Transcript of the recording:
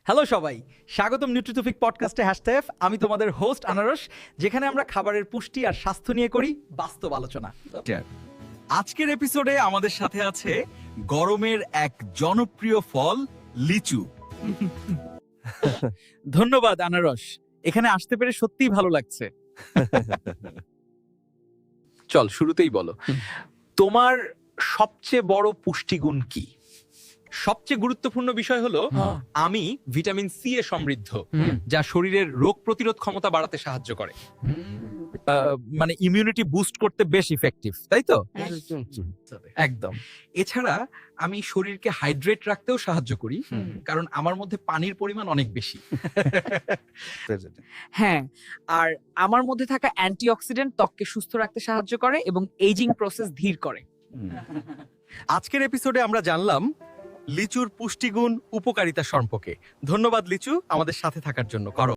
Hello সবাই, স্বাগতম নিউট্রিটুফিক পডকাস্টে hashtag. আমি তোমাদের হোস্ট আনারস, যেখানে আমরা খাবারের পুষ্টি আর স্বাস্থ্য নিয়ে করি বাস্তব আলোচনা। আজকের এপিসোডে আমাদের সাথে আছে গরমের এক জনপ্রিয় ফল লিচু। ধন্যবাদ আনারস, এখানে আসতে পেরে সত্যিই ভালো লাগছে। চল শুরুতেই বলো, তোমার সবচেয়ে বড় পুষ্টিগুণ কি? সবচেয়ে গুরুত্বপূর্ণ বিষয় হলো আমি ভিটামিন সি এ সমৃদ্ধ, যা শরীরের রোগ প্রতিরোধ ক্ষমতা বাড়াতে সাহায্য করে। মানে ইমিউনিটি বুস্ট করতে বেশ ইফেক্টিভ, তাই তো? একদম। এছাড়া আমি শরীরকে হাইড্রেট রাখতেও সাহায্য করি, কারণ আমার মধ্যে পানির পরিমাণ অনেক বেশি। হ্যাঁ, আর আমার মধ্যে থাকা অ্যান্টিঅক্সিডেন্ট ত্বককে সুস্থ রাখতে সাহায্য করে এবং এইজিং প্রসেস ধীর করে। আজকের এপিসোডে আমরা জানলাম লিচুর পুষ্টিগুণ উপকারিতা সম্পর্কে। ধন্যবাদ লিচু আমাদের সাথে থাকার জন্য। করো।